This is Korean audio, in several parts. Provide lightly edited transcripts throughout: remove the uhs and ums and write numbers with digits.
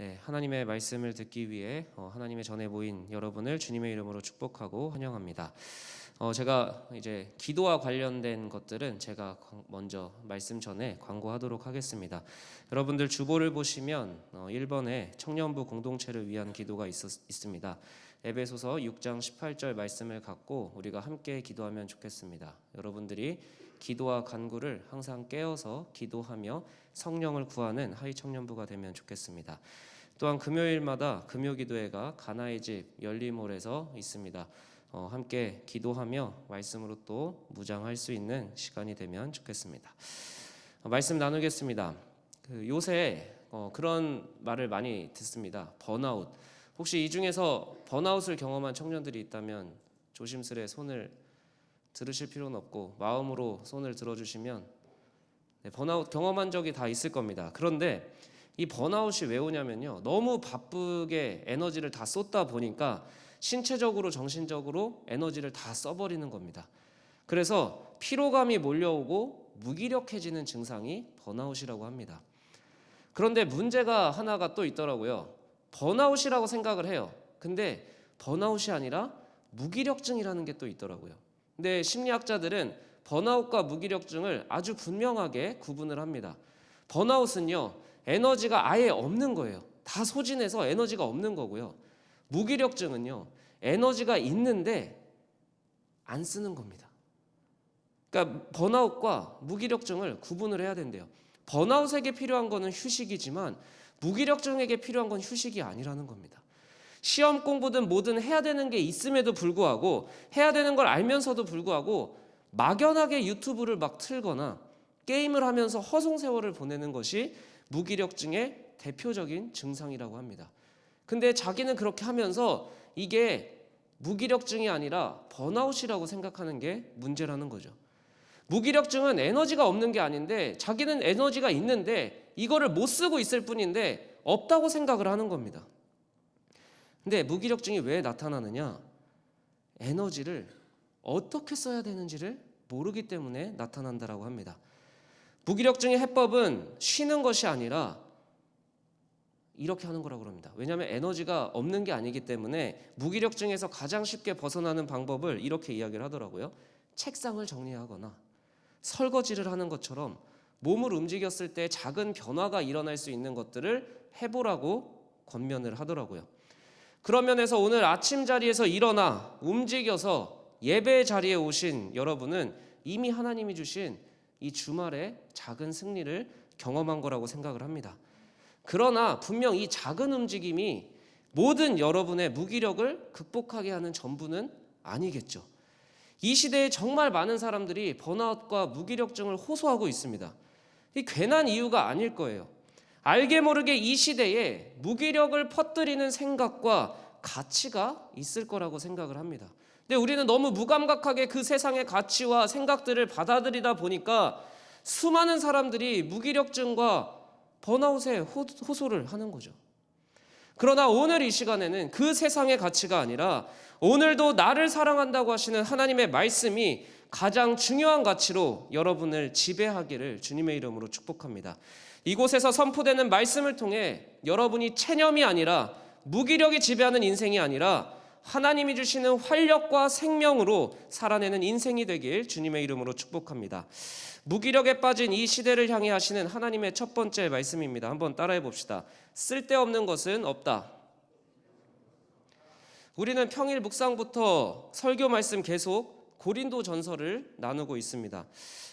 네, 하나님의 말씀을 듣기 위해 하나님의 전에 모인 여러분을 주님의 이름으로 축복하고 환영합니다. 제가 이제 기도와 관련된 것들은 제가 먼저 말씀 전에 광고하도록 하겠습니다. 여러분들 주보를 보시면 1번에 청년부 공동체를 위한 기도가 있습니다. 에베소서 6장 18절 말씀을 갖고 우리가 함께 기도하면 좋겠습니다. 여러분들이 기도와 간구를 항상 깨어서 기도하며 성령을 구하는 하이 청년부가 되면 좋겠습니다. 또한 금요일마다 금요기도회가 가나의 집 열리몰에서 있습니다. 함께 기도하며 말씀으로 또 무장할 수 있는 시간이 되면 좋겠습니다. 말씀 나누겠습니다. 요새 그런 말을 많이 듣습니다. 번아웃. 혹시 이 중에서 번아웃을 경험한 청년들이 있다면 조심스레 손을 들으실 필요는 없고 마음으로 손을 들어주시면 번아웃 경험한 적이 다 있을 겁니다. 그런데 이 번아웃이 왜 오냐면요, 너무 바쁘게 에너지를 다 쏟다 보니까 신체적으로 정신적으로 에너지를 다 써버리는 겁니다. 그래서 피로감이 몰려오고 무기력해지는 증상이 번아웃이라고 합니다. 그런데 문제가 하나가 또 있더라고요. 번아웃이라고 생각을 해요. 근데 번아웃이 아니라 무기력증이라는 게 또 있더라고요. 근데 심리학자들은 번아웃과 무기력증을 아주 분명하게 구분을 합니다. 번아웃은요, 에너지가 아예 없는 거예요. 다 소진해서 에너지가 없는 거고요. 무기력증은요, 에너지가 있는데 안 쓰는 겁니다. 그러니까 번아웃과 무기력증을 구분을 해야 된대요. 번아웃에게 필요한 거는 휴식이지만 무기력증에게 필요한 건 휴식이 아니라는 겁니다. 시험 공부든 뭐든 해야 되는 게 있음에도 불구하고, 해야 되는 걸 알면서도 불구하고 막연하게 유튜브를 막 틀거나 게임을 하면서 허송세월을 보내는 것이 무기력증의 대표적인 증상이라고 합니다. 근데 자기는 그렇게 하면서 이게 무기력증이 아니라 번아웃이라고 생각하는 게 문제라는 거죠. 무기력증은 에너지가 없는 게 아닌데 자기는 에너지가 있는데 이거를 못 쓰고 있을 뿐인데 없다고 생각을 하는 겁니다. 근데 무기력증이 왜 나타나느냐? 에너지를 어떻게 써야 되는지를 모르기 때문에 나타난다라고 합니다. 무기력증의 해법은 쉬는 것이 아니라 이렇게 하는 거라고 합니다. 왜냐하면 에너지가 없는 게 아니기 때문에 무기력증에서 가장 쉽게 벗어나는 방법을 이렇게 이야기를 하더라고요. 책상을 정리하거나 설거지를 하는 것처럼 몸을 움직였을 때 작은 변화가 일어날 수 있는 것들을 해보라고 권면을 하더라고요. 그런 면에서 오늘 아침 자리에서 일어나 움직여서 예배 자리에 오신 여러분은 이미 하나님이 주신 이 주말에 작은 승리를 경험한 거라고 생각을 합니다. 그러나 분명 이 작은 움직임이 모든 여러분의 무기력을 극복하게 하는 전부는 아니겠죠. 이 시대에 정말 많은 사람들이 번아웃과 무기력증을 호소하고 있습니다. 이 괜한 이유가 아닐 거예요. 알게 모르게 이 시대에 무기력을 퍼뜨리는 생각과 가치가 있을 거라고 생각을 합니다. 근데 우리는 너무 무감각하게 그 세상의 가치와 생각들을 받아들이다 보니까 수많은 사람들이 무기력증과 번아웃에 호소를 하는 거죠. 그러나 오늘 이 시간에는 그 세상의 가치가 아니라 오늘도 나를 사랑한다고 하시는 하나님의 말씀이 가장 중요한 가치로 여러분을 지배하기를 주님의 이름으로 축복합니다. 이곳에서 선포되는 말씀을 통해 여러분이 체념이 아니라 무기력이 지배하는 인생이 아니라 하나님이 주시는 활력과 생명으로 살아내는 인생이 되길 주님의 이름으로 축복합니다. 무기력에 빠진 이 시대를 향해 하시는 하나님의 첫 번째 말씀입니다. 한번 따라해 봅시다. 쓸데없는 것은 없다. 우리는 평일 묵상부터 설교 말씀 계속 고린도 전서를 나누고 있습니다.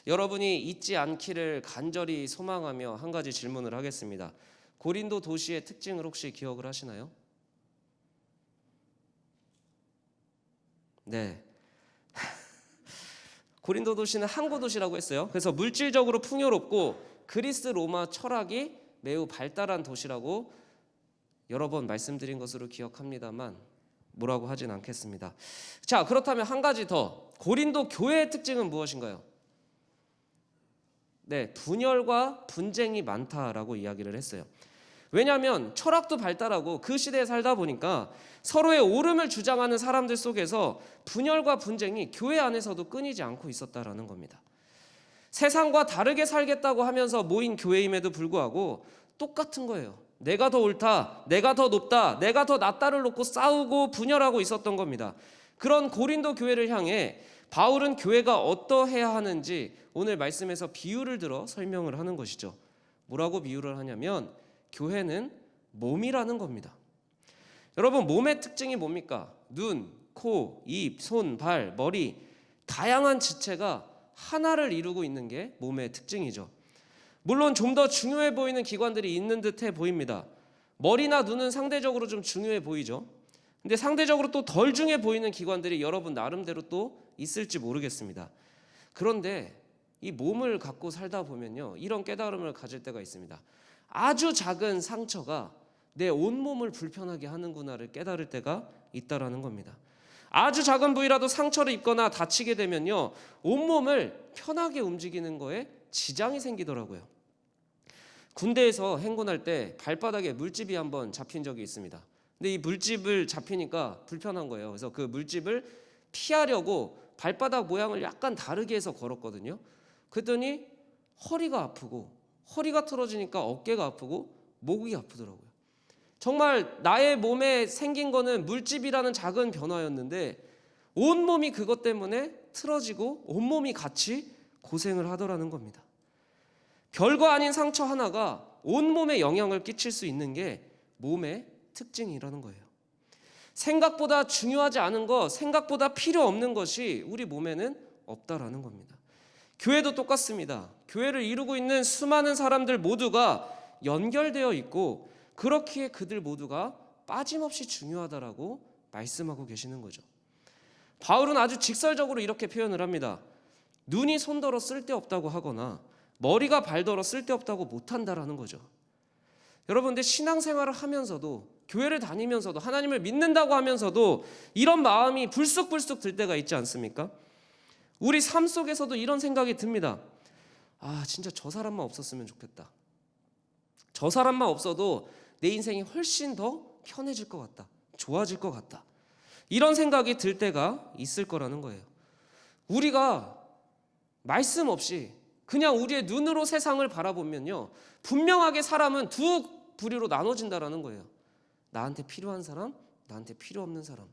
여러분이 잊지 않기를 간절히 소망하며 한 가지 질문을 하겠습니다. 고린도 도시의 특징을 혹시 기억을 하시나요? 네. 고린도 도시는 항구 도시라고 했어요. 그래서 물질적으로 풍요롭고 그리스 로마 철학이 매우 발달한 도시라고 여러 번 말씀드린 것으로 기억합니다만 뭐라고 하진 않겠습니다. 자, 그렇다면 한 가지 더. 고린도 교회의 특징은 무엇인가요? 네, 분열과 분쟁이 많다라고 이야기를 했어요. 왜냐하면 철학도 발달하고 그 시대에 살다 보니까 서로의 옳음을 주장하는 사람들 속에서 분열과 분쟁이 교회 안에서도 끊이지 않고 있었다라는 겁니다. 세상과 다르게 살겠다고 하면서 모인 교회임에도 불구하고 똑같은 거예요. 내가 더 옳다, 내가 더 높다, 내가 더 낫다를 놓고 싸우고 분열하고 있었던 겁니다. 그런 고린도 교회를 향해 바울은 교회가 어떠해야 하는지 오늘 말씀에서 비유를 들어 설명을 하는 것이죠. 뭐라고 비유를 하냐면 교회는 몸이라는 겁니다. 여러분, 몸의 특징이 뭡니까? 눈, 코, 입, 손, 발, 머리, 다양한 지체가 하나를 이루고 있는 게 몸의 특징이죠. 물론 좀 더 중요해 보이는 기관들이 있는 듯해 보입니다. 머리나 눈은 상대적으로 좀 중요해 보이죠. 근데 상대적으로 또 덜 중요해 보이는 기관들이 여러분 나름대로 또 있을지 모르겠습니다. 그런데 이 몸을 갖고 살다 보면요, 이런 깨달음을 가질 때가 있습니다. 아주 작은 상처가 내 온몸을 불편하게 하는구나를 깨달을 때가 있다라는 겁니다. 아주 작은 부위라도 상처를 입거나 다치게 되면요, 온몸을 편하게 움직이는 거에 지장이 생기더라고요. 군대에서 행군할 때 발바닥에 물집이 한번 잡힌 적이 있습니다. 근데 이 물집을 잡히니까 불편한 거예요. 그래서 그 물집을 피하려고 발바닥 모양을 약간 다르게 해서 걸었거든요. 그랬더니 허리가 아프고, 허리가 틀어지니까 어깨가 아프고 목이 아프더라고요. 정말 나의 몸에 생긴 거는 물집이라는 작은 변화였는데 온몸이 그것 때문에 틀어지고 온몸이 같이 고생을 하더라는 겁니다. 별거 아닌 상처 하나가 온몸에 영향을 끼칠 수 있는 게 몸의 특징이라는 거예요. 생각보다 중요하지 않은 것, 생각보다 필요 없는 것이 우리 몸에는 없다라는 겁니다. 교회도 똑같습니다. 교회를 이루고 있는 수많은 사람들 모두가 연결되어 있고 그렇기에 그들 모두가 빠짐없이 중요하다라고 말씀하고 계시는 거죠. 바울은 아주 직설적으로 이렇게 표현을 합니다. 눈이 손더러 쓸데없다고 하거나 머리가 발더러 쓸데없다고 못한다라는 거죠. 여러분, 근데 신앙생활을 하면서도, 교회를 다니면서도, 하나님을 믿는다고 하면서도 이런 마음이 불쑥불쑥 들 때가 있지 않습니까? 우리 삶 속에서도 이런 생각이 듭니다. 아, 진짜 저 사람만 없었으면 좋겠다. 저 사람만 없어도 내 인생이 훨씬 더 편해질 것 같다. 좋아질 것 같다. 이런 생각이 들 때가 있을 거라는 거예요. 우리가 말씀 없이 그냥 우리의 눈으로 세상을 바라보면요, 분명하게 사람은 두 부류로 나눠진다라는 거예요. 나한테 필요한 사람, 나한테 필요 없는 사람.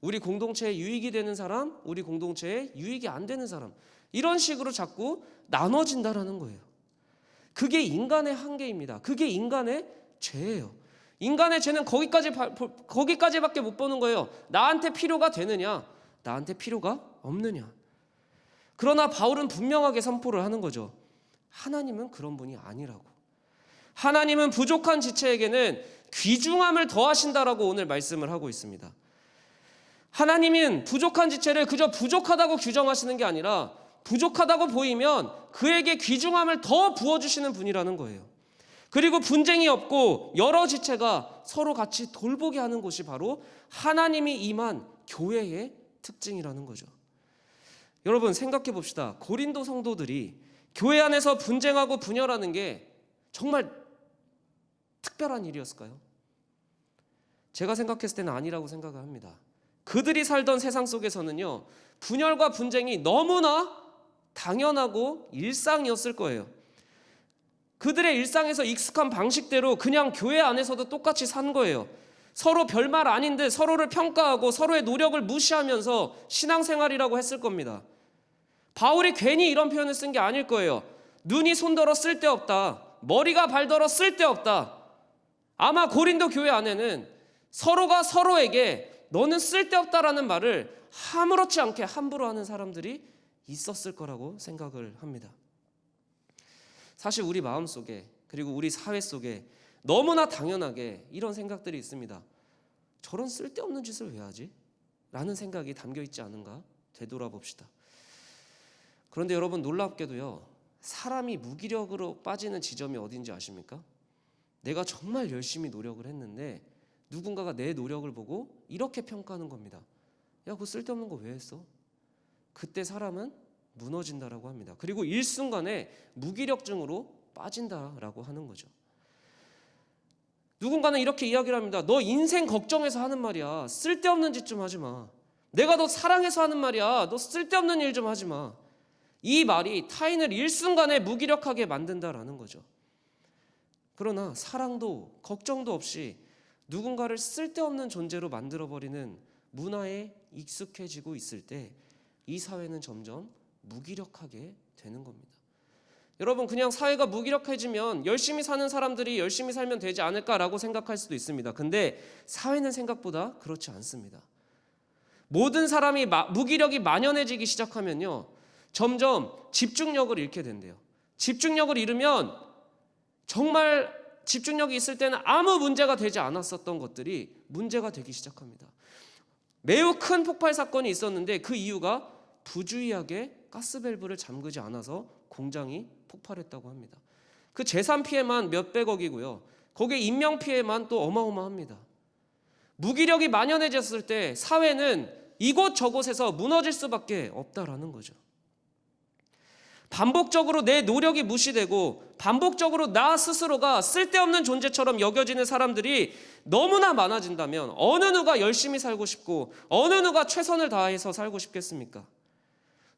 우리 공동체에 유익이 되는 사람, 우리 공동체에 유익이 안 되는 사람. 이런 식으로 자꾸 나눠진다라는 거예요. 그게 인간의 한계입니다. 그게 인간의 죄예요. 인간의 죄는 거기까지밖에 못 보는 거예요. 나한테 필요가 되느냐, 나한테 필요가 없느냐. 그러나 바울은 분명하게 선포를 하는 거죠. 하나님은 그런 분이 아니라고. 하나님은 부족한 지체에게는 귀중함을 더하신다라고 오늘 말씀을 하고 있습니다. 하나님은 부족한 지체를 그저 부족하다고 규정하시는 게 아니라 부족하다고 보이면 그에게 귀중함을 더 부어주시는 분이라는 거예요. 그리고 분쟁이 없고 여러 지체가 서로 같이 돌보게 하는 곳이 바로 하나님이 임한 교회의 특징이라는 거죠. 여러분, 생각해 봅시다. 고린도 성도들이 교회 안에서 분쟁하고 분열하는 게 정말 특별한 일이었을까요? 제가 생각했을 때는 아니라고 생각을 합니다. 그들이 살던 세상 속에서는요, 분열과 분쟁이 너무나 당연하고 일상이었을 거예요. 그들의 일상에서 익숙한 방식대로 그냥 교회 안에서도 똑같이 산 거예요. 서로 별말 아닌 듯 서로를 평가하고 서로의 노력을 무시하면서 신앙생활이라고 했을 겁니다. 바울이 괜히 이런 표현을 쓴 게 아닐 거예요. 눈이 손더러 쓸데없다, 머리가 발더러 쓸데없다. 아마 고린도 교회 안에는 서로가 서로에게 너는 쓸데없다라는 말을 아무렇지 않게 함부로 하는 사람들이 있었을 거라고 생각을 합니다. 사실 우리 마음속에, 그리고 우리 사회 속에 너무나 당연하게 이런 생각들이 있습니다. 저런 쓸데없는 짓을 왜 하지? 라는 생각이 담겨 있지 않은가? 되돌아봅시다. 그런데 여러분, 놀랍게도요, 사람이 무기력으로 빠지는 지점이 어딘지 아십니까? 내가 정말 열심히 노력을 했는데 누군가가 내 노력을 보고 이렇게 평가하는 겁니다. 야, 그거 쓸데없는 거 왜 했어? 그때 사람은 무너진다라고 합니다. 그리고 일순간에 무기력증으로 빠진다라고 하는 거죠. 누군가는 이렇게 이야기를 합니다. 너 인생 걱정해서 하는 말이야. 쓸데없는 짓 좀 하지 마. 내가 너 사랑해서 하는 말이야. 너 쓸데없는 일 좀 하지 마. 이 말이 타인을 일순간에 무기력하게 만든다라는 거죠. 그러나 사랑도 걱정도 없이 누군가를 쓸데없는 존재로 만들어버리는 문화에 익숙해지고 있을 때 이 사회는 점점 무기력하게 되는 겁니다. 여러분, 그냥 사회가 무기력해지면 열심히 사는 사람들이 열심히 살면 되지 않을까라고 생각할 수도 있습니다. 근데 사회는 생각보다 그렇지 않습니다. 모든 사람이 무기력이 만연해지기 시작하면요, 점점 집중력을 잃게 된대요. 집중력을 잃으면 정말 집중력이 있을 때는 아무 문제가 되지 않았었던 것들이 문제가 되기 시작합니다. 매우 큰 폭발 사건이 있었는데 그 이유가 부주의하게 가스밸브를 잠그지 않아서 공장이 폭발했다고 합니다. 그 재산 피해만 몇백억이고요, 거기에 인명 피해만 또 어마어마합니다. 무기력이 만연해졌을 때 사회는 이곳저곳에서 무너질 수밖에 없다라는 거죠. 반복적으로 내 노력이 무시되고 반복적으로 나 스스로가 쓸데없는 존재처럼 여겨지는 사람들이 너무나 많아진다면 어느 누가 열심히 살고 싶고 어느 누가 최선을 다해서 살고 싶겠습니까?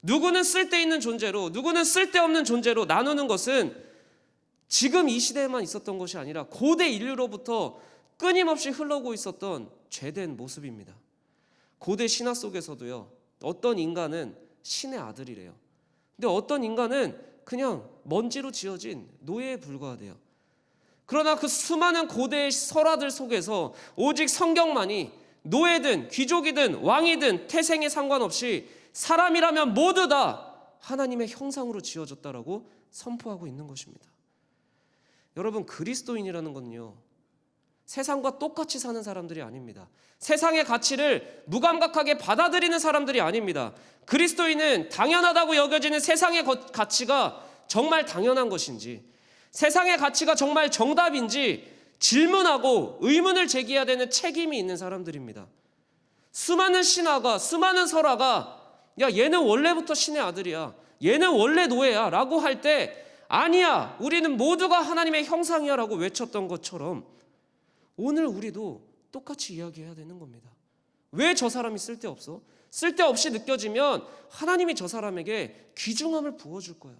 누구는 쓸데있는 존재로, 누구는 쓸데없는 존재로 나누는 것은 지금 이 시대에만 있었던 것이 아니라 고대 인류로부터 끊임없이 흘러오고 있었던 죄된 모습입니다. 고대 신화 속에서도요, 어떤 인간은 신의 아들이래요. 근데 어떤 인간은 그냥 먼지로 지어진 노예에 불과하대요. 그러나 그 수많은 고대의 설화들 속에서 오직 성경만이 노예든 귀족이든 왕이든 태생에 상관없이 사람이라면 모두 다 하나님의 형상으로 지어졌다라고 선포하고 있는 것입니다. 여러분, 그리스도인이라는 건요, 세상과 똑같이 사는 사람들이 아닙니다. 세상의 가치를 무감각하게 받아들이는 사람들이 아닙니다. 그리스도인은 당연하다고 여겨지는 세상의 가치가 정말 당연한 것인지, 세상의 가치가 정말 정답인지 질문하고 의문을 제기해야 되는 책임이 있는 사람들입니다. 수많은 신화가, 수많은 설화가 야, 얘는 원래부터 신의 아들이야, 얘는 원래 노예야 라고 할 때 아니야, 우리는 모두가 하나님의 형상이야 라고 외쳤던 것처럼 오늘 우리도 똑같이 이야기해야 되는 겁니다. 왜 저 사람이 쓸데없어? 쓸데없이 느껴지면 하나님이 저 사람에게 귀중함을 부어줄 거야.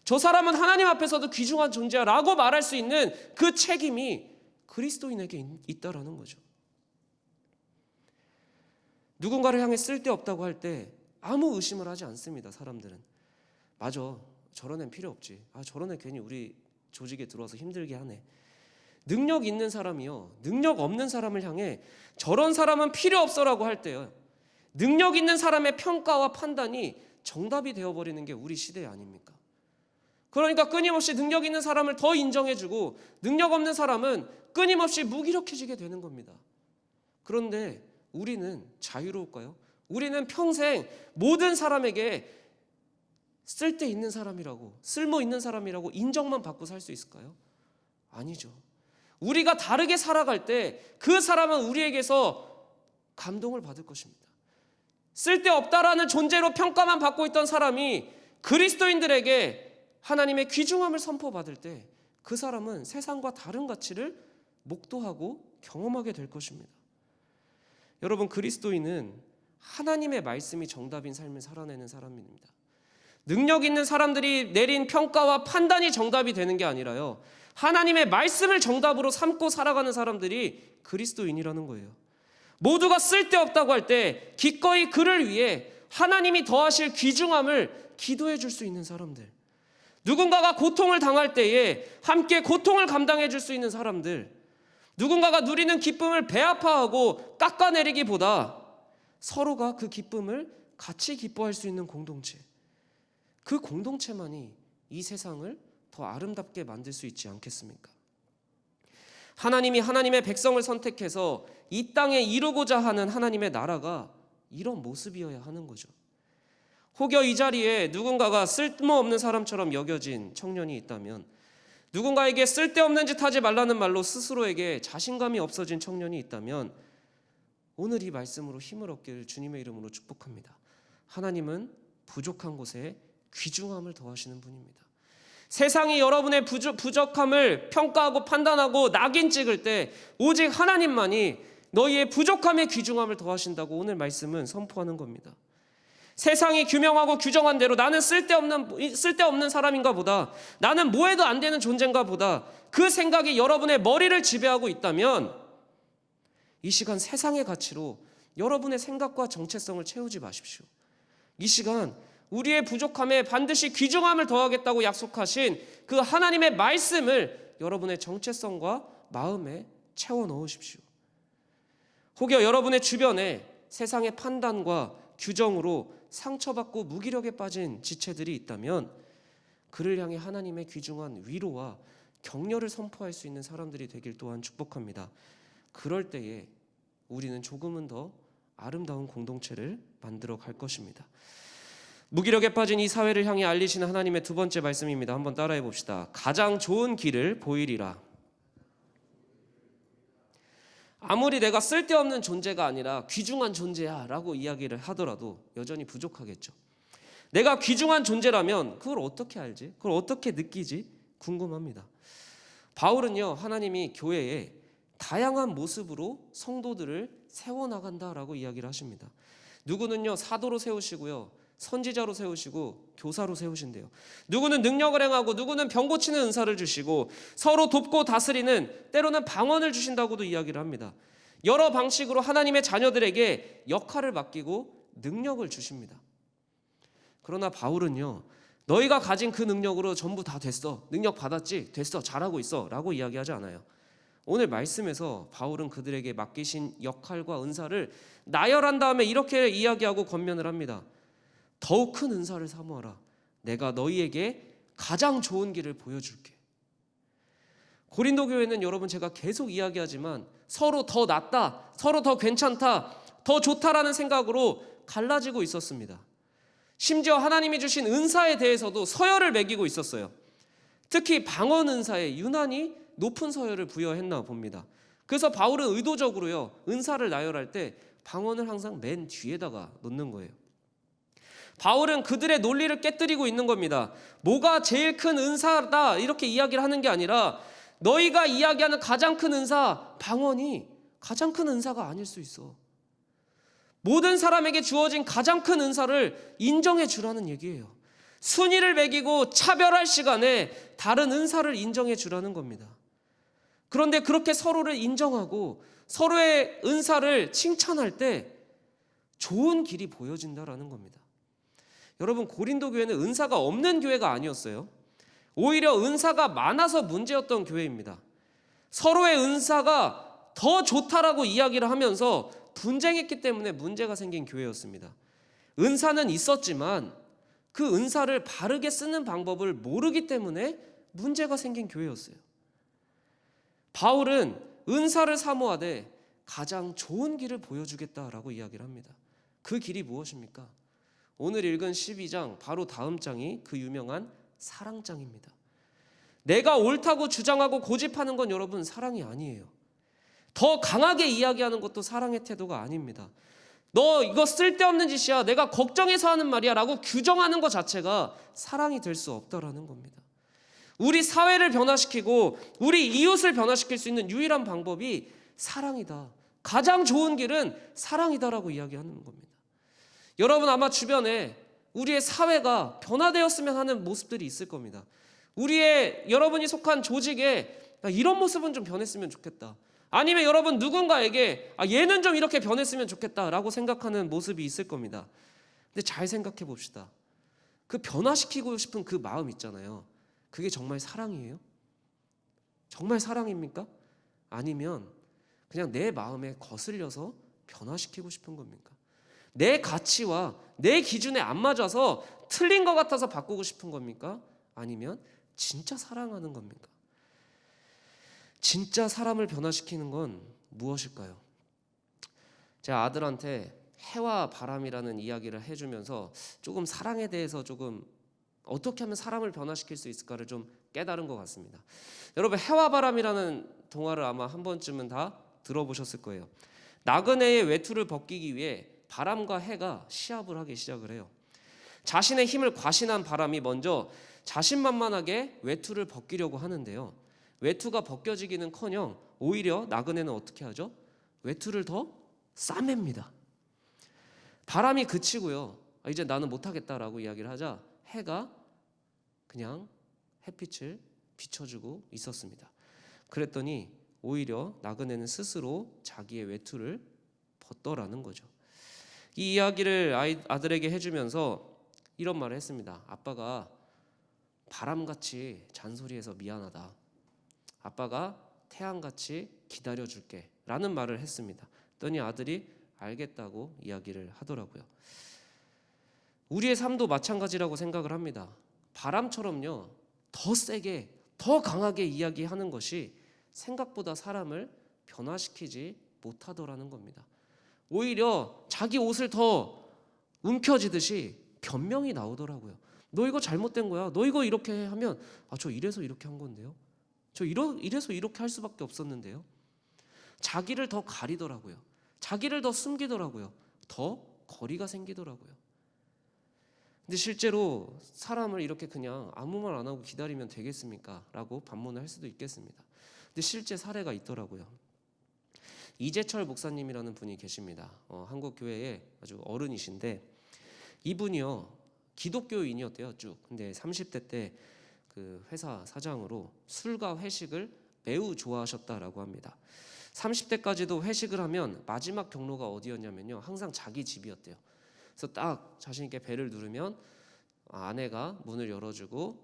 저 사람은 하나님 앞에서도 귀중한 존재야 라고 말할 수 있는 그 책임이 그리스도인에게 있다라는 거죠. 누군가를 향해 쓸데없다고 할 때 아무 의심을 하지 않습니다. 사람들은 맞아, 저런 애는 필요 없지, 저런 애 괜히 우리 조직에 들어와서 힘들게 하네. 능력 있는 사람이요, 능력 없는 사람을 향해 저런 사람은 필요 없어라고 할 때요, 능력 있는 사람의 평가와 판단이 정답이 되어버리는 게 우리 시대 아닙니까? 그러니까 끊임없이 능력 있는 사람을 더 인정해주고 능력 없는 사람은 끊임없이 무기력해지게 되는 겁니다. 그런데 우리는 자유로울까요? 우리는 평생 모든 사람에게 쓸데있는 사람이라고, 쓸모있는 사람이라고 인정만 받고 살 수 있을까요? 아니죠. 우리가 다르게 살아갈 때 그 사람은 우리에게서 감동을 받을 것입니다. 쓸데없다라는 존재로 평가만 받고 있던 사람이 그리스도인들에게 하나님의 귀중함을 선포받을 때 그 사람은 세상과 다른 가치를 목도하고 경험하게 될 것입니다. 여러분, 그리스도인은 하나님의 말씀이 정답인 삶을 살아내는 사람입니다. 능력 있는 사람들이 내린 평가와 판단이 정답이 되는 게 아니라요, 하나님의 말씀을 정답으로 삼고 살아가는 사람들이 그리스도인이라는 거예요. 모두가 쓸데없다고 할 때 기꺼이 그를 위해 하나님이 더하실 귀중함을 기도해 줄 수 있는 사람들, 누군가가 고통을 당할 때에 함께 고통을 감당해 줄 수 있는 사람들, 누군가가 누리는 기쁨을 배아파하고 깎아내리기보다 서로가 그 기쁨을 같이 기뻐할 수 있는 공동체, 그 공동체만이 이 세상을 더 아름답게 만들 수 있지 않겠습니까? 하나님이 하나님의 백성을 선택해서 이 땅에 이루고자 하는 하나님의 나라가 이런 모습이어야 하는 거죠. 혹여 이 자리에 누군가가 쓸모없는 사람처럼 여겨진 청년이 있다면, 누군가에게 쓸데없는 짓 하지 말라는 말로 스스로에게 자신감이 없어진 청년이 있다면 오늘 이 말씀으로 힘을 얻기를 주님의 이름으로 축복합니다. 하나님은 부족한 곳에 귀중함을 더하시는 분입니다. 세상이 여러분의 부족함을 평가하고 판단하고 낙인 찍을 때 오직 하나님만이 너희의 부족함에 귀중함을 더하신다고 오늘 말씀은 선포하는 겁니다. 세상이 규명하고 규정한 대로 나는 쓸데없는 사람인가 보다, 나는 뭐해도 안 되는 존재인가 보다, 그 생각이 여러분의 머리를 지배하고 있다면 이 시간 세상의 가치로 여러분의 생각과 정체성을 채우지 마십시오. 이 시간 우리의 부족함에 반드시 귀중함을 더하겠다고 약속하신 그 하나님의 말씀을 여러분의 정체성과 마음에 채워 넣으십시오. 혹여 여러분의 주변에 세상의 판단과 규정으로 상처받고 무기력에 빠진 지체들이 있다면 그를 향해 하나님의 귀중한 위로와 격려를 선포할 수 있는 사람들이 되길 또한 축복합니다. 그럴 때에 우리는 조금은 더 아름다운 공동체를 만들어 갈 것입니다. 무기력에 빠진 이 사회를 향해 알리시는 하나님의 두 번째 말씀입니다. 한번 따라해 봅시다. 가장 좋은 길을 보이리라. 아무리 내가 쓸데없는 존재가 아니라 귀중한 존재야 라고 이야기를 하더라도 여전히 부족하겠죠. 내가 귀중한 존재라면 그걸 어떻게 알지? 그걸 어떻게 느끼지? 궁금합니다. 바울은요, 하나님이 교회에 다양한 모습으로 성도들을 세워나간다라고 이야기를 하십니다. 누구는요 사도로 세우시고요, 선지자로 세우시고 교사로 세우신대요. 누구는 능력을 행하고 누구는 병 고치는 은사를 주시고 서로 돕고 다스리는, 때로는 방언을 주신다고도 이야기를 합니다. 여러 방식으로 하나님의 자녀들에게 역할을 맡기고 능력을 주십니다. 그러나 바울은요, 너희가 가진 그 능력으로 전부 다 됐어, 능력 받았지, 됐어, 잘하고 있어 라고 이야기하지 않아요. 오늘 말씀에서 바울은 그들에게 맡기신 역할과 은사를 나열한 다음에 이렇게 이야기하고 권면을 합니다. 더욱 큰 은사를 사모하라. 내가 너희에게 가장 좋은 길을 보여줄게. 고린도 교회는 여러분, 제가 계속 이야기하지만 서로 더 낫다, 서로 더 괜찮다, 더 좋다라는 생각으로 갈라지고 있었습니다. 심지어 하나님이 주신 은사에 대해서도 서열을 매기고 있었어요. 특히 방언 은사에 유난히 높은 서열을 부여했나 봅니다. 그래서 바울은 의도적으로요, 은사를 나열할 때 방언을 항상 맨 뒤에다가 놓는 거예요. 바울은 그들의 논리를 깨뜨리고 있는 겁니다. 뭐가 제일 큰 은사다 이렇게 이야기를 하는 게 아니라 너희가 이야기하는 가장 큰 은사, 방언이 가장 큰 은사가 아닐 수 있어. 모든 사람에게 주어진 가장 큰 은사를 인정해 주라는 얘기예요. 순위를 매기고 차별할 시간에 다른 은사를 인정해 주라는 겁니다. 그런데 그렇게 서로를 인정하고 서로의 은사를 칭찬할 때 좋은 길이 보여진다라는 겁니다. 여러분, 고린도 교회는 은사가 없는 교회가 아니었어요. 오히려 은사가 많아서 문제였던 교회입니다. 서로의 은사가 더 좋다라고 이야기를 하면서 분쟁했기 때문에 문제가 생긴 교회였습니다. 은사는 있었지만 그 은사를 바르게 쓰는 방법을 모르기 때문에 문제가 생긴 교회였어요. 바울은 은사를 사모하되 가장 좋은 길을 보여주겠다라고 이야기를 합니다. 그 길이 무엇입니까? 오늘 읽은 12장 바로 다음 장이 그 유명한 사랑장입니다. 내가 옳다고 주장하고 고집하는 건 여러분 사랑이 아니에요. 더 강하게 이야기하는 것도 사랑의 태도가 아닙니다. 너 이거 쓸데없는 짓이야, 내가 걱정해서 하는 말이야 라고 규정하는 것 자체가 사랑이 될 수 없다라는 겁니다. 우리 사회를 변화시키고 우리 이웃을 변화시킬 수 있는 유일한 방법이 사랑이다. 가장 좋은 길은 사랑이다라고 이야기하는 겁니다. 여러분, 아마 주변에 우리의 사회가 변화되었으면 하는 모습들이 있을 겁니다. 여러분이 속한 조직에 이런 모습은 좀 변했으면 좋겠다. 아니면 여러분 누군가에게 얘는 좀 이렇게 변했으면 좋겠다라고 생각하는 모습이 있을 겁니다. 근데 잘 생각해 봅시다. 그 변화시키고 싶은 그 마음 있잖아요. 그게 정말 사랑이에요? 정말 사랑입니까? 아니면 그냥 내 마음에 거슬려서 변화시키고 싶은 겁니까? 내 가치와 내 기준에 안 맞아서 틀린 것 같아서 바꾸고 싶은 겁니까? 아니면 진짜 사랑하는 겁니까? 진짜 사람을 변화시키는 건 무엇일까요? 제 아들한테 해와 바람이라는 이야기를 해주면서 조금 사랑에 대해서 조금 어떻게 하면 사람을 변화시킬 수 있을까를 좀 깨달은 것 같습니다. 여러분, 해와 바람이라는 동화를 아마 한 번쯤은 다 들어보셨을 거예요. 나그네의 외투를 벗기기 위해 바람과 해가 시합을 하기 시작을 해요. 자신의 힘을 과신한 바람이 먼저 자신만만하게 외투를 벗기려고 하는데요. 외투가 벗겨지기는커녕 오히려 나그네는 어떻게 하죠? 외투를 더 싸맵니다. 바람이 그치고요. 이제 나는 못하겠다라고 이야기를 하자 해가 그냥 햇빛을 비춰주고 있었습니다. 그랬더니 오히려 나그네는 스스로 자기의 외투를 벗더라는 거죠. 이 이야기를 아들에게 해주면서 이런 말을 했습니다. 아빠가 바람같이 잔소리해서 미안하다. 아빠가 태양같이 기다려줄게 라는 말을 했습니다. 그랬더니 아들이 알겠다고 이야기를 하더라고요. 우리의 삶도 마찬가지라고 생각을 합니다. 바람처럼요, 더 세게 더 강하게 이야기하는 것이 생각보다 사람을 변화시키지 못하더라는 겁니다. 오히려 자기 옷을 더 움켜쥐듯이 변명이 나오더라고요. 너 이거 잘못된 거야. 너 이거 이렇게 하면 저 이래서 이렇게 한 건데요. 저 이래서 이렇게 할 수밖에 없었는데요. 자기를 더 가리더라고요. 자기를 더 숨기더라고요. 더 거리가 생기더라고요. 근데 실제로 사람을 이렇게 그냥 아무 말 안 하고 기다리면 되겠습니까? 라고 반문을 할 수도 있겠습니다. 근데 실제 사례가 있더라고요. 이재철 목사님이라는 분이 계십니다. 한국 교회의 아주 어른이신데 이분이요 기독교인이었대요 쭉. 근데 30대 때 그 회사 사장으로 술과 회식을 매우 좋아하셨다라고 합니다. 30대까지도 회식을 하면 마지막 경로가 어디였냐면요, 항상 자기 집이었대요. 그래서 딱 자신 있게 벨을 누르면 아내가 문을 열어주고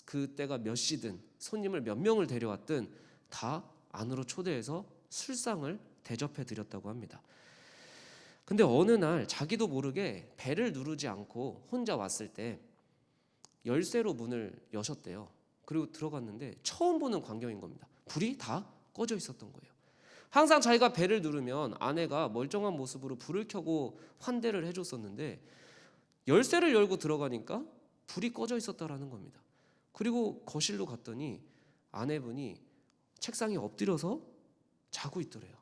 그때가 몇 시든 손님을 몇 명을 데려왔든 다 안으로 초대해서 술상을 대접해 드렸다고 합니다. 근데 어느 날 자기도 모르게 벨을 누르지 않고 혼자 왔을 때 열쇠로 문을 여셨대요. 그리고 들어갔는데 처음 보는 광경인 겁니다. 불이 다 꺼져 있었던 거예요. 항상 자기가 벨을 누르면 아내가 멀쩡한 모습으로 불을 켜고 환대를 해줬었는데 열쇠를 열고 들어가니까 불이 꺼져 있었다라는 겁니다. 그리고 거실로 갔더니 아내분이 책상에 엎드려서 자고 있더래요.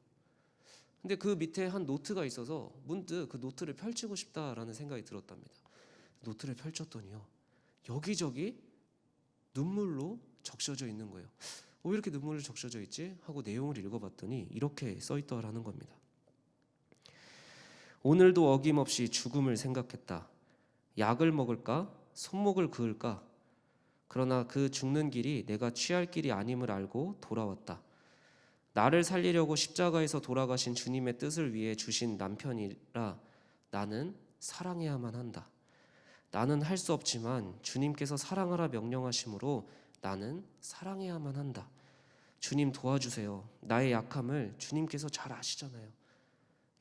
근데 그 밑에 한 노트가 있어서 문득 그 노트를 펼치고 싶다라는 생각이 들었답니다. 노트를 펼쳤더니요, 여기저기 눈물로 적셔져 있는 거예요. 왜 이렇게 눈물로 적셔져 있지? 하고 내용을 읽어봤더니 이렇게 써있더라는 겁니다. 오늘도 어김없이 죽음을 생각했다. 약을 먹을까? 손목을 그을까? 그러나 그 죽는 길이 내가 취할 길이 아님을 알고 돌아왔다. 나를 살리려고 십자가에서 돌아가신 주님의 뜻을 위해 주신 남편이라 나는 사랑해야만 한다. 나는 할 수 없지만 주님께서 사랑하라 명령하심으로 나는 사랑해야만 한다. 주님 도와주세요. 나의 약함을 주님께서 잘 아시잖아요.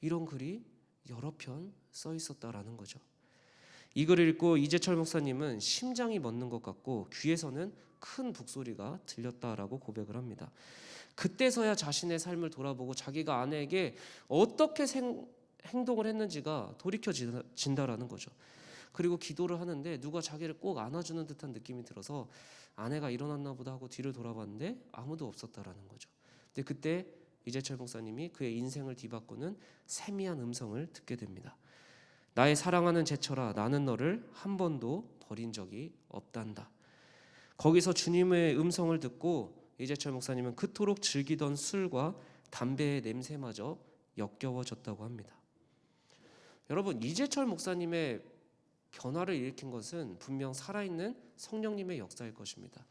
이런 글이 여러 편 써 있었다라는 거죠. 이 글을 읽고 이재철 목사님은 심장이 멎는 것 같고 귀에서는 큰 북소리가 들렸다라고 고백을 합니다. 그때서야 자신의 삶을 돌아보고 자기가 아내에게 어떻게 행동을 했는지가 돌이켜진다라는 거죠. 그리고 기도를 하는데 누가 자기를 꼭 안아주는 듯한 느낌이 들어서 아내가 일어났나 보다 하고 뒤를 돌아봤는데 아무도 없었다라는 거죠. 근데 그때 이재철 목사님이 그의 인생을 뒤바꾸는 세미한 음성을 듣게 됩니다. 나의 사랑하는 제철아, 나는 너를 한 번도 버린 적이 없단다. 거기서 주님의 음성을 듣고 이재철 목사님은 그토록 즐기던 술과 담배의 냄새마저 역겨워졌다고 합니다. 여러분, 이재철 목사님의 변화를 일으킨 것은 분명 살아있는 성령님의 역사일 것입니다.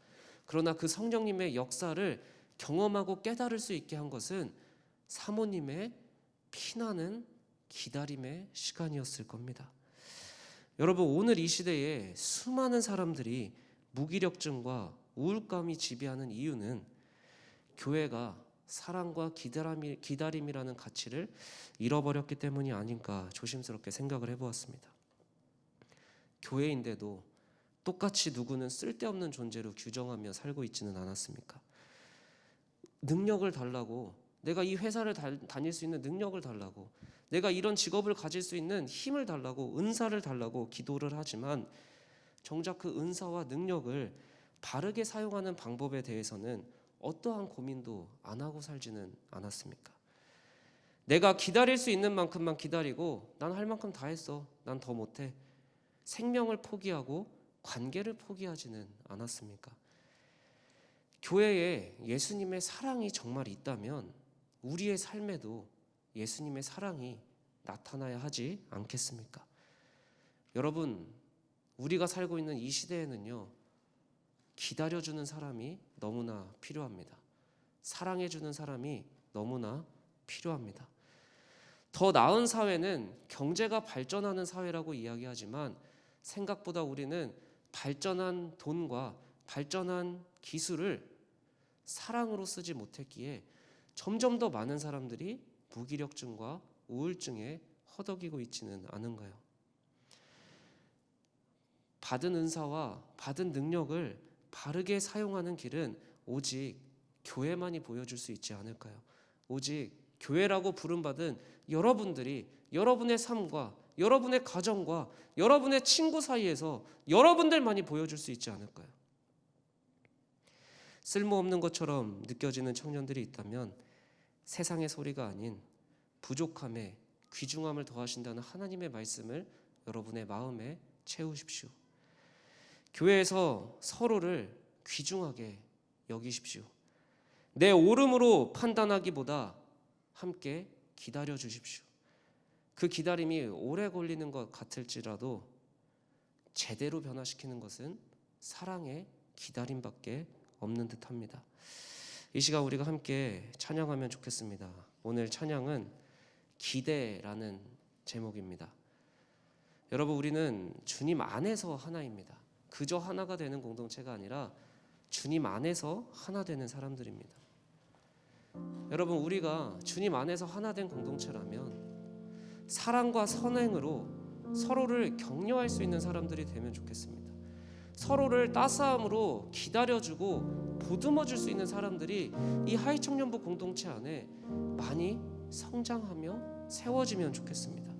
그러나 그 성령님의 역사를 경험하고 깨달을 수 있게 한 것은 사모님의 피나는 기다림의 시간이었을 겁니다. 여러분, 오늘 이 시대에 수많은 사람들이 무기력증과 우울감이 지배하는 이유는 교회가 사랑과 기다림이라는 가치를 잃어버렸기 때문이 아닌가 조심스럽게 생각을 해보았습니다. 교회인데도 똑같이 누구는 쓸데없는 존재로 규정하며 살고 있지는 않았습니까? 능력을 달라고, 내가 이 회사를 다닐 수 있는 능력을 달라고, 내가 이런 직업을 가질 수 있는 힘을 달라고, 은사를 달라고 기도를 하지만 정작 그 은사와 능력을 바르게 사용하는 방법에 대해서는 어떠한 고민도 안 하고 살지는 않았습니까? 내가 기다릴 수 있는 만큼만 기다리고 난 할 만큼 다 했어, 난 더 못해, 생명을 포기하고 관계를 포기하지는 않았습니까? 교회에 예수님의 사랑이 정말 있다면 우리의 삶에도 예수님의 사랑이 나타나야 하지 않겠습니까? 여러분, 우리가 살고 있는 이 시대에는요, 기다려주는 사람이 너무나 필요합니다. 사랑해주는 사람이 너무나 필요합니다. 더 나은 사회는 경제가 발전하는 사회라고 이야기하지만 생각보다 우리는 발전한 돈과 발전한 기술을 사랑으로 쓰지 못했기에 점점 더 많은 사람들이 무기력증과 우울증에 허덕이고 있지는 않은가요? 받은 은사와 받은 능력을 바르게 사용하는 길은 오직 교회만이 보여줄 수 있지 않을까요? 오직 교회라고 부름받은 여러분들이 여러분의 삶과 여러분의 가정과 여러분의 친구 사이에서 여러분들만이 보여줄 수 있지 않을까요? 쓸모없는 것처럼 느껴지는 청년들이 있다면 세상의 소리가 아닌 부족함에 귀중함을 더하신다는 하나님의 말씀을 여러분의 마음에 채우십시오. 교회에서 서로를 귀중하게 여기십시오. 내 옳음으로 판단하기보다 함께 기다려 주십시오. 그 기다림이 오래 걸리는 것 같을지라도 제대로 변화시키는 것은 사랑의 기다림밖에 없는 듯합니다. 이 시간 우리가 함께 찬양하면 좋겠습니다. 오늘 찬양은 기대라는 제목입니다. 여러분, 우리는 주님 안에서 하나입니다. 그저 하나가 되는 공동체가 아니라 주님 안에서 하나 되는 사람들입니다. 여러분, 우리가 주님 안에서 하나 된 공동체라면 사랑과 선행으로 서로를 격려할 수 있는 사람들이 되면 좋겠습니다. 서로를 따스함으로 기다려주고 보듬어줄 수 있는 사람들이 이 하이청년부 공동체 안에 많이 성장하며 세워지면 좋겠습니다.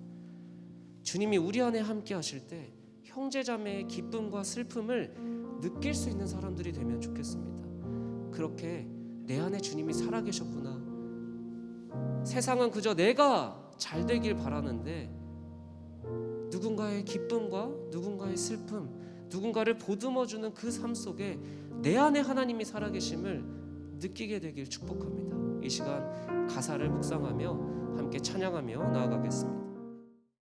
주님이 우리 안에 함께 하실 때 형제자매의 기쁨과 슬픔을 느낄 수 있는 사람들이 되면 좋겠습니다. 그렇게 내 안에 주님이 살아계셨구나. 세상은 그저 내가 잘 되길 바라는데 누군가의 기쁨과 누군가의 슬픔, 누군가를 보듬어주는 그 삶 속에 내 안에 하나님이 살아계심을 느끼게 되길 축복합니다. 이 시간 가사를 묵상하며 함께 찬양하며 나아가겠습니다.